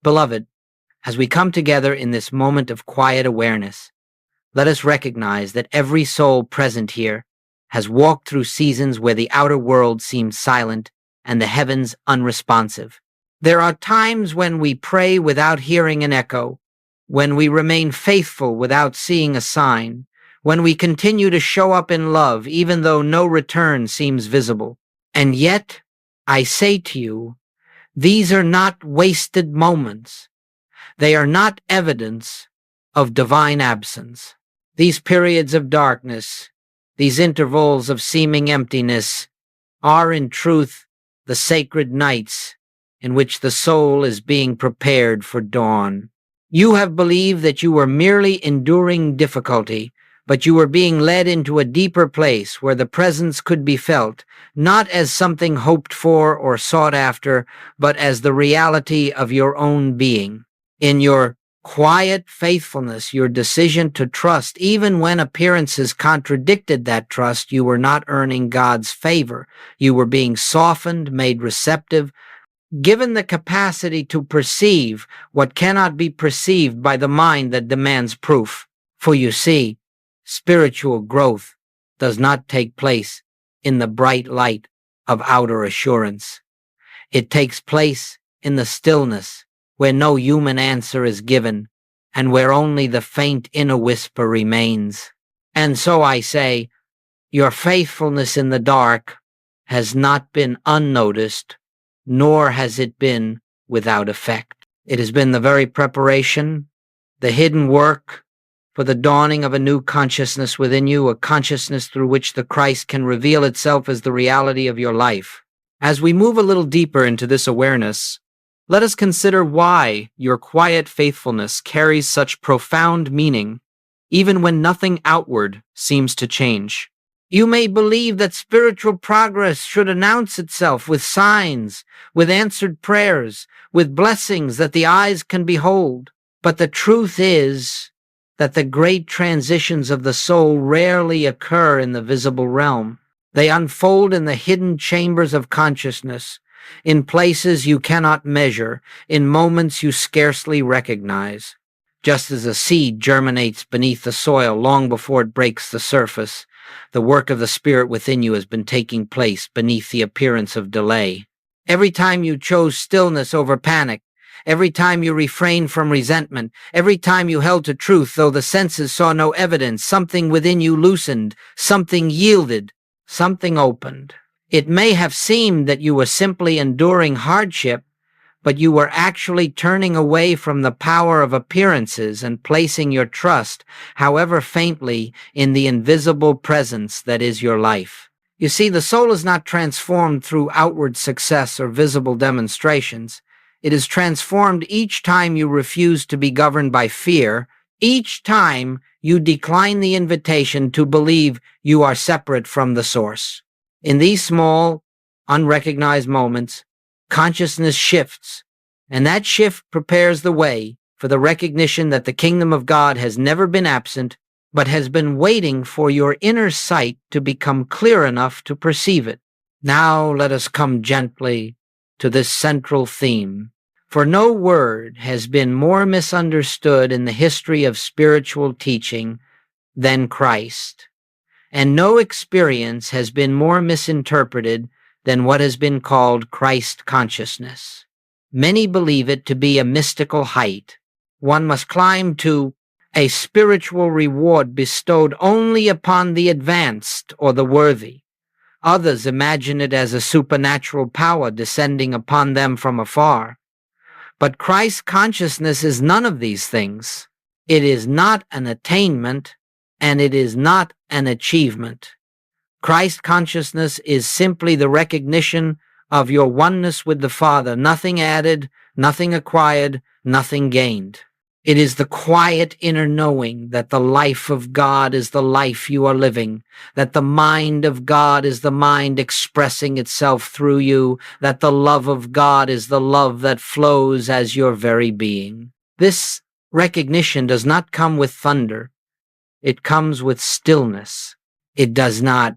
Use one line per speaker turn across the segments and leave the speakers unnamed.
Beloved, as we come together in this moment of quiet awareness, let us recognize that every soul present here has walked through seasons where the outer world seemed silent and the heavens unresponsive. There are times when we pray without hearing an echo, when we remain faithful without seeing a sign, when we continue to show up in love even though no return seems visible. And yet, I say to you, these are not wasted moments. They are not evidence of divine absence. These periods of darkness, these intervals of seeming emptiness, are in truth the sacred nights in which the soul is being prepared for dawn. You have believed that you were merely enduring difficulty, but you were being led into a deeper place where the presence could be felt, not as something hoped for or sought after, but as the reality of your own being. In your quiet faithfulness, your decision to trust, even when appearances contradicted that trust, you were not earning God's favor. You were being softened, made receptive, given the capacity to perceive what cannot be perceived by the mind that demands proof. For you see, spiritual growth does not take place in the bright light of outer assurance. It takes place in the stillness where no human answer is given and where only the faint inner whisper remains. And so I say, your faithfulness in the dark has not been unnoticed, nor has it been without effect. It has been the very preparation, the hidden work for the dawning of a new consciousness within you, a consciousness through which the Christ can reveal itself as the reality of your life. As we move a little deeper into this awareness, let us consider why your quiet faithfulness carries such profound meaning, even when nothing outward seems to change. You may believe that spiritual progress should announce itself with signs, with answered prayers, with blessings that the eyes can behold. But the truth is that the great transitions of the soul rarely occur in the visible realm. They unfold in the hidden chambers of consciousness, in places you cannot measure, in moments you scarcely recognize. Just as a seed germinates beneath the soil long before it breaks the surface, the work of the Spirit within you has been taking place beneath the appearance of delay. Every time you chose stillness over panic, every time you refrained from resentment, every time you held to truth though the senses saw no evidence, something within you loosened, something yielded, something opened. It may have seemed that you were simply enduring hardship, but you were actually turning away from the power of appearances and placing your trust, however faintly, in the invisible presence that is your life. You see, the soul is not transformed through outward success or visible demonstrations. It is transformed each time you refuse to be governed by fear, each time you decline the invitation to believe you are separate from the source. In these small, unrecognized moments, consciousness shifts, and that shift prepares the way for the recognition that the kingdom of God has never been absent, but has been waiting for your inner sight to become clear enough to perceive it. Now let us come gently to this central theme, for no word has been more misunderstood in the history of spiritual teaching than Christ, and no experience has been more misinterpreted than what has been called Christ consciousness. Many believe it to be a mystical height. One must climb to a spiritual reward bestowed only upon the advanced or the worthy. Others imagine it as a supernatural power descending upon them from afar. But Christ consciousness is none of these things. It is not an attainment, and it is not an achievement. Christ consciousness is simply the recognition of your oneness with the Father, nothing added, nothing acquired, nothing gained. It is the quiet inner knowing that the life of God is the life you are living, that the mind of God is the mind expressing itself through you, that the love of God is the love that flows as your very being. This recognition does not come with thunder. It comes with stillness. It does not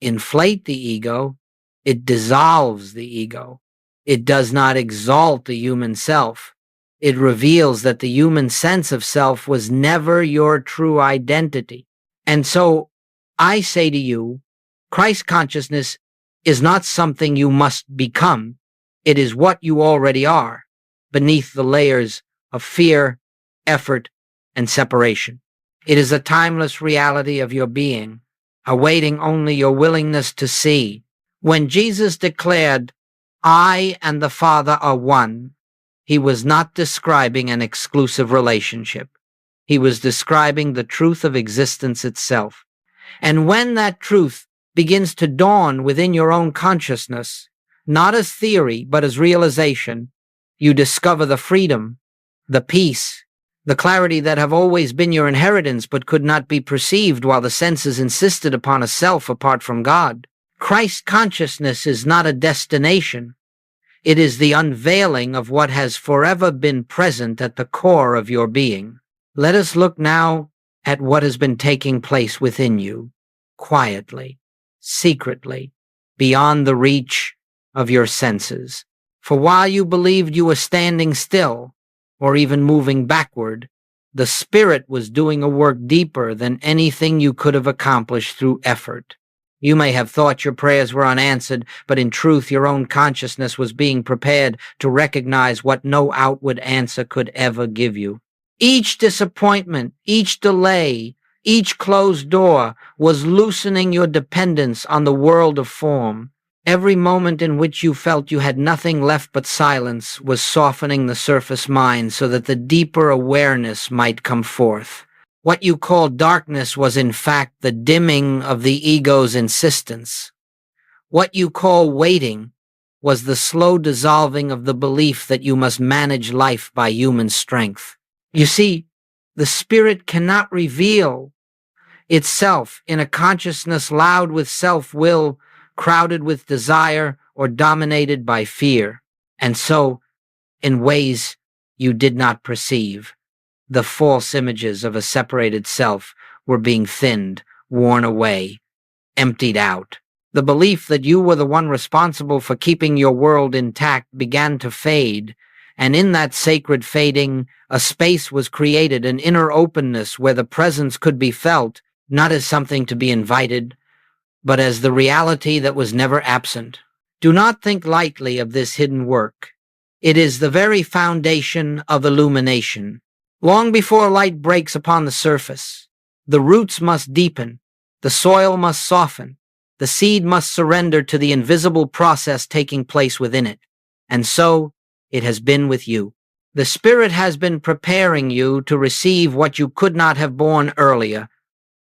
inflate the ego. It dissolves the ego. It does not exalt the human self. It reveals that the human sense of self was never your true identity. And so I say to you, Christ consciousness is not something you must become. It is what you already are, beneath the layers of fear, effort, and separation. It is a timeless reality of your being, awaiting only your willingness to see. When Jesus declared, "I and the Father are one," he was not describing an exclusive relationship. He was describing the truth of existence itself. And when that truth begins to dawn within your own consciousness, not as theory, but as realization, you discover the freedom, the peace, the clarity that have always been your inheritance but could not be perceived while the senses insisted upon a self apart from God. Christ consciousness is not a destination. It is the unveiling of what has forever been present at the core of your being. Let us look now at what has been taking place within you, quietly, secretly, beyond the reach of your senses. For while you believed you were standing still, or even moving backward, the Spirit was doing a work deeper than anything you could have accomplished through effort. You may have thought your prayers were unanswered, but in truth your own consciousness was being prepared to recognize what no outward answer could ever give you. Each disappointment, each delay, each closed door was loosening your dependence on the world of form. Every moment in which you felt you had nothing left but silence was softening the surface mind so that the deeper awareness might come forth. What you called darkness was in fact the dimming of the ego's insistence. What you call waiting was the slow dissolving of the belief that you must manage life by human strength. You see, the Spirit cannot reveal itself in a consciousness loud with self-will, crowded with desire, or dominated by fear. And so, in ways you did not perceive, the false images of a separated self were being thinned, worn away, emptied out. The belief that you were the one responsible for keeping your world intact began to fade, and in that sacred fading, a space was created, an inner openness where the presence could be felt, not as something to be invited, but as the reality that was never absent. Do not think lightly of this hidden work. It is the very foundation of illumination. Long before light breaks upon the surface, the roots must deepen, the soil must soften, the seed must surrender to the invisible process taking place within it. And so it has been with you. The Spirit has been preparing you to receive what you could not have borne earlier,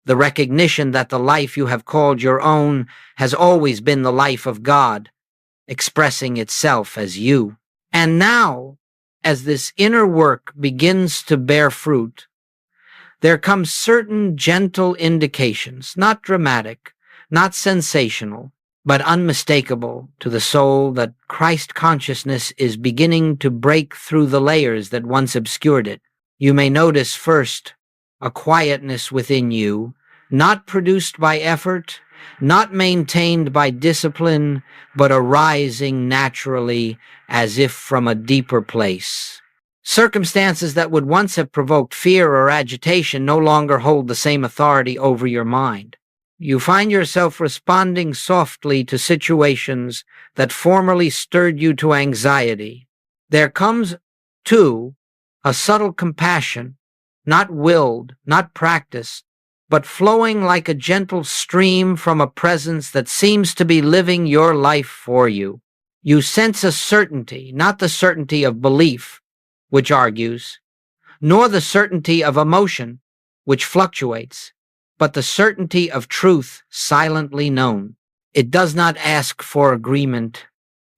the recognition that the life you have called your own has always been the life of God, expressing itself as you. And now, as this inner work begins to bear fruit, there come certain gentle indications, not dramatic, not sensational, but unmistakable to the soul that Christ consciousness is beginning to break through the layers that once obscured it. You may notice first a quietness within you, not produced by effort, not maintained by discipline, but arising naturally as if from a deeper place. Circumstances that would once have provoked fear or agitation no longer hold the same authority over your mind. You find yourself responding softly to situations that formerly stirred you to anxiety. There comes, too, a subtle compassion, not willed, not practiced, but flowing like a gentle stream from a presence that seems to be living your life for you. You sense a certainty, not the certainty of belief, which argues, nor the certainty of emotion, which fluctuates, but the certainty of truth silently known. It does not ask for agreement.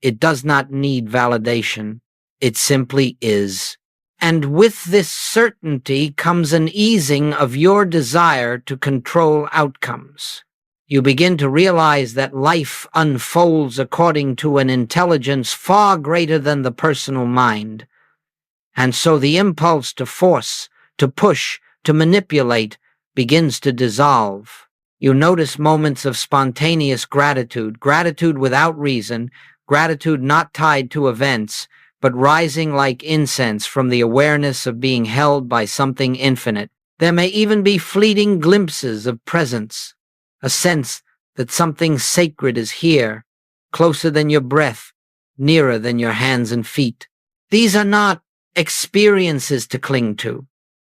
It does not need validation. It simply is. And with this certainty comes an easing of your desire to control outcomes. You begin to realize that life unfolds according to an intelligence far greater than the personal mind. And so the impulse to force, to push, to manipulate begins to dissolve. You notice moments of spontaneous gratitude, gratitude without reason, gratitude not tied to events, but rising like incense from the awareness of being held by something infinite. There may even be fleeting glimpses of presence, a sense that something sacred is here, closer than your breath, nearer than your hands and feet. These are not experiences to cling to.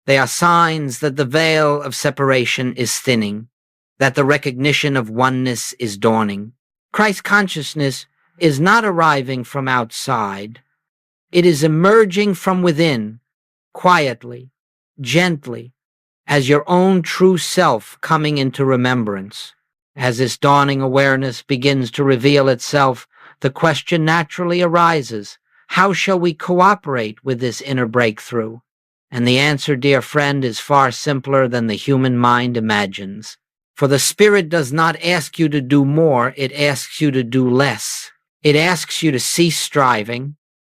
They are signs that the veil of separation is thinning, that the recognition of oneness is dawning. Christ consciousness is not arriving from outside. It is emerging from within, quietly, gently, as your own true self coming into remembrance. As this dawning awareness begins to reveal itself, the question naturally arises, how shall we cooperate with this inner breakthrough? And the answer, dear friend, is far simpler than the human mind imagines. For the Spirit does not ask you to do more, it asks you to do less. It asks you to cease striving,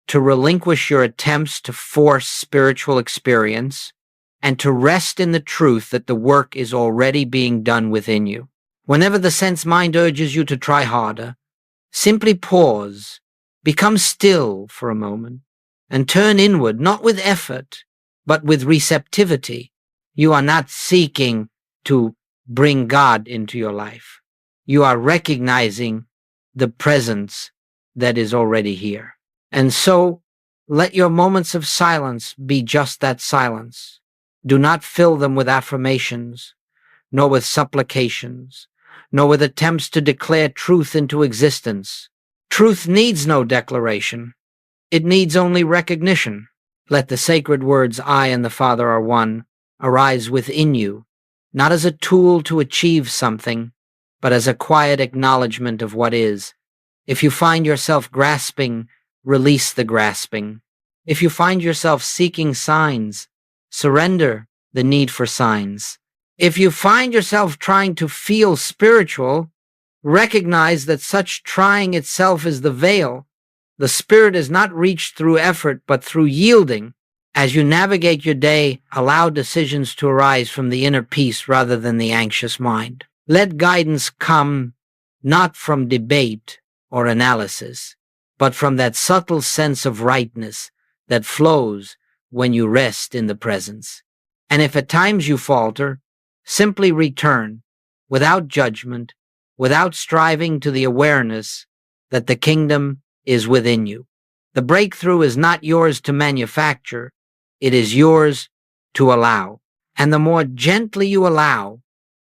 to relinquish your attempts to force spiritual experience, and to rest in the truth that the work is already being done within you. Whenever the sense mind urges you to try harder, simply pause, become still for a moment, and turn inward, not with effort, but with receptivity. You are not seeking to bring God into your life. You are recognizing the presence that is already here. And so, let your moments of silence be just that silence. Do not fill them with affirmations, nor with supplications, nor with attempts to declare truth into existence. Truth needs no declaration. It needs only recognition. Let the sacred words, I and the Father are one, arise within you, not as a tool to achieve something, but as a quiet acknowledgement of what is. If you find yourself grasping, release the grasping. If you find yourself seeking signs, surrender the need for signs. If you find yourself trying to feel spiritual, recognize that such trying itself is the veil. The Spirit is not reached through effort, but through yielding. As you navigate your day, allow decisions to arise from the inner peace rather than the anxious mind. Let guidance come not from debate or analysis, but from that subtle sense of rightness that flows when you rest in the presence. And if at times you falter, simply return, without judgment, without striving, to the awareness that the kingdom is within you. The breakthrough is not yours to manufacture, it is yours to allow. And the more gently you allow,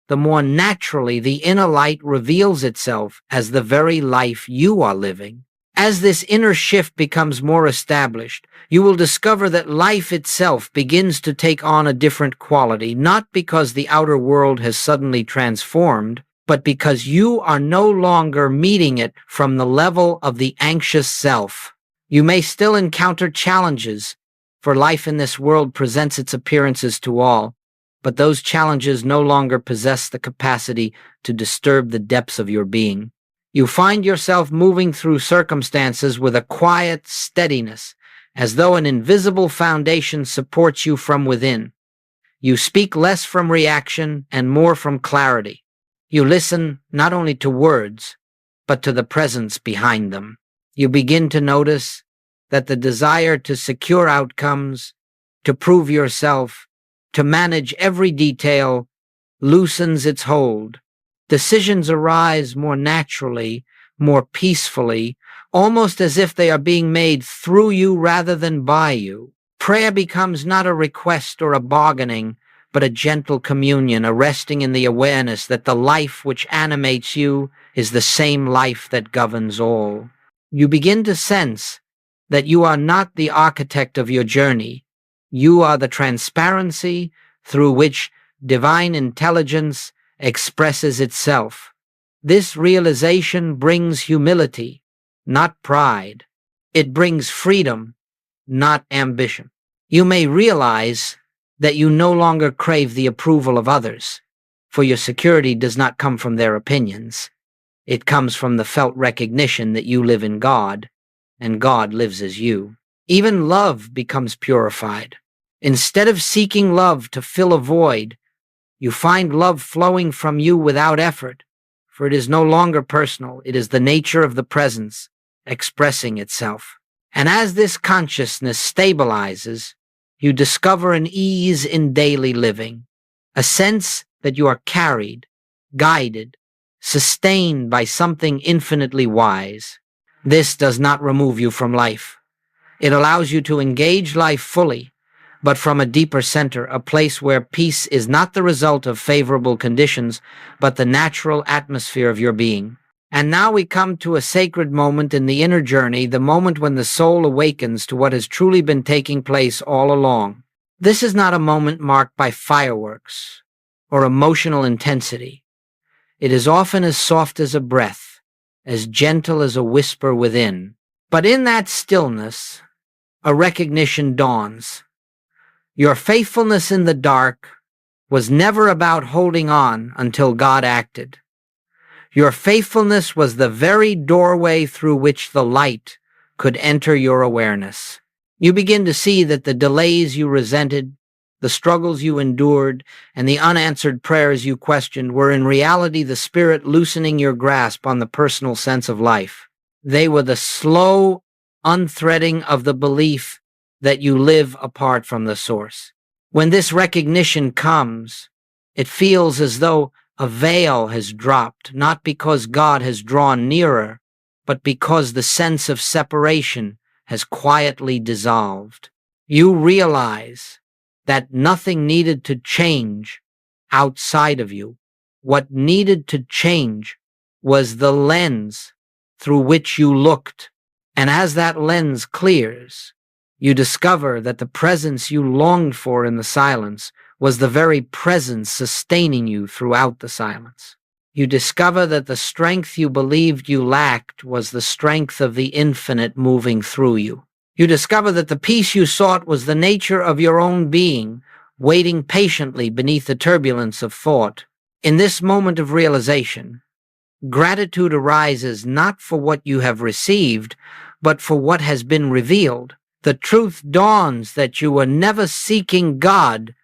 the more naturally the inner light reveals itself as the very life you are living. As this inner shift becomes more established, you will discover that life itself begins to take on a different quality, not because the outer world has suddenly transformed, but because you are no longer meeting it from the level of the anxious self. You may still encounter challenges, for life in this world presents its appearances to all, but those challenges no longer possess the capacity to disturb the depths of your being. You find yourself moving through circumstances with a quiet steadiness, as though an invisible foundation supports you from within. You speak less from reaction and more from clarity. You listen not only to words, but to the presence behind them. You begin to notice that the desire to secure outcomes, to prove yourself, to manage every detail, loosens its hold. Decisions arise more naturally, more peacefully, almost as if they are being made through you rather than by you. Prayer becomes not a request or a bargaining, but a gentle communion, a resting in the awareness that the life which animates you is the same life that governs all. You begin to sense that you are not the architect of your journey. You are the transparency through which divine intelligence expresses itself. This realization brings humility, not pride. It brings freedom, not ambition. You may realize that you no longer crave the approval of others, for your security does not come from their opinions. It comes from the felt recognition that you live in God, and God lives as you. Even love becomes purified. Instead of seeking love to fill a void, you find love flowing from you without effort, for it is no longer personal. It is the nature of the presence expressing itself. And as this consciousness stabilizes, you discover an ease in daily living, a sense that you are carried, guided, sustained by something infinitely wise. This does not remove you from life. It allows you to engage life fully, but from a deeper center, a place where peace is not the result of favorable conditions, but the natural atmosphere of your being. And now we come to a sacred moment in the inner journey, the moment when the soul awakens to what has truly been taking place all along. This is not a moment marked by fireworks or emotional intensity. It is often as soft as a breath, as gentle as a whisper within. But in that stillness, a recognition dawns. Your faithfulness in the dark was never about holding on until God acted. Your faithfulness was the very doorway through which the light could enter your awareness. You begin to see that the delays you resented, the struggles you endured, and the unanswered prayers you questioned were in reality the Spirit loosening your grasp on the personal sense of life. They were the slow unthreading of the belief that you live apart from the source. When this recognition comes, it feels as though a veil has dropped, not because God has drawn nearer, but because the sense of separation has quietly dissolved. You realize that nothing needed to change outside of you. What needed to change was the lens through which you looked. And as that lens clears, you discover that the presence you longed for in the silence was the very presence sustaining you throughout the silence. You discover that the strength you believed you lacked was the strength of the infinite moving through you. You discover that the peace you sought was the nature of your own being, waiting patiently beneath the turbulence of thought. In this moment of realization, gratitude arises not for what you have received, but for what has been revealed. The truth dawns that you were never seeking God.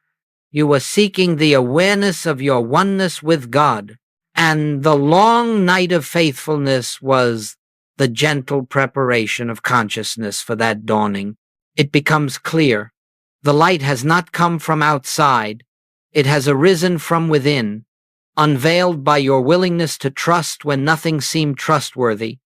You were seeking the awareness of your oneness with God. And the long night of faithfulness was the gentle preparation of consciousness for that dawning. It becomes clear. The light has not come from outside. It has arisen from within, unveiled by your willingness to trust when nothing seemed trustworthy,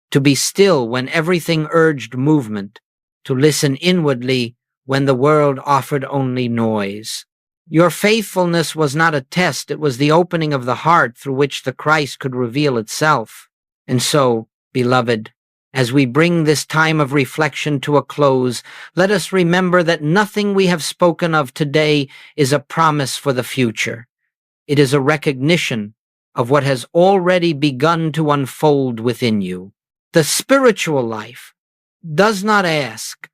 to be still when everything urged movement, to listen inwardly when the world offered only noise. Your faithfulness was not a test, it was the opening of the heart through which the Christ could reveal itself. And so, beloved, as we bring this time of reflection to a close, let us remember that nothing we have spoken of today is a promise for the future. It is a recognition of what has already begun to unfold within you. The spiritual life does not ask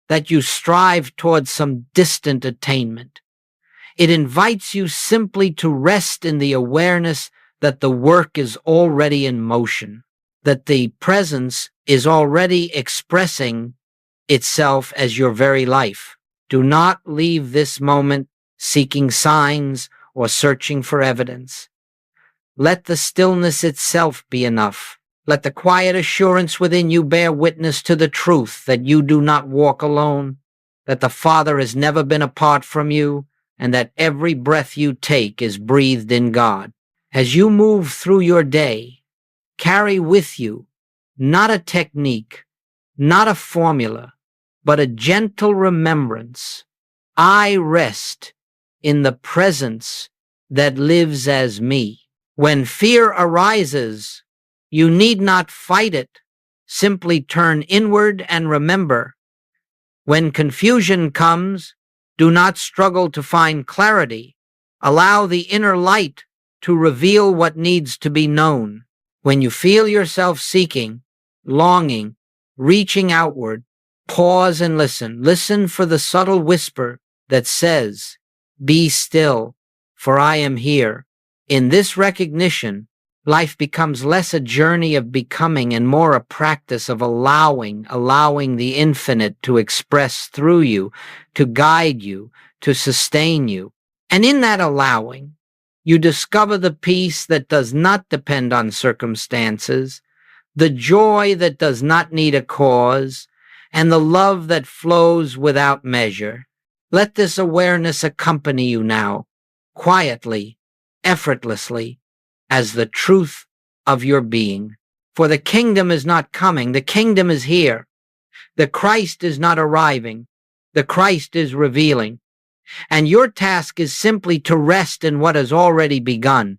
that you strive towards some distant attainment. It invites you simply to rest in the awareness that the work is already in motion, that the presence is already expressing itself as your very life. Do not leave this moment seeking signs or searching for evidence. Let the stillness itself be enough. Let the quiet assurance within you bear witness to the truth that you do not walk alone, that the Father has never been apart from you, and that every breath you take is breathed in God. As you move through your day, carry with you not a technique, not a formula, but a gentle remembrance. I rest in the presence that lives as me. When fear arises, you need not fight it. Simply turn inward and remember. When confusion comes, do not struggle to find clarity. Allow the inner light to reveal what needs to be known. When you feel yourself seeking, longing, reaching outward, pause and listen. Listen for the subtle whisper that says, "Be still, for I am here." In this recognition, life becomes less a journey of becoming and more a practice of allowing the infinite to express through you, to guide you, to sustain you. And in that allowing, you discover the peace that does not depend on circumstances, the joy that does not need a cause, and the love that flows without measure. Let this awareness accompany you now, quietly, effortlessly, as the truth of your being. For the kingdom is not coming, the kingdom is here. The Christ is not arriving, the Christ is revealing. And your task is simply to rest in what has already begun,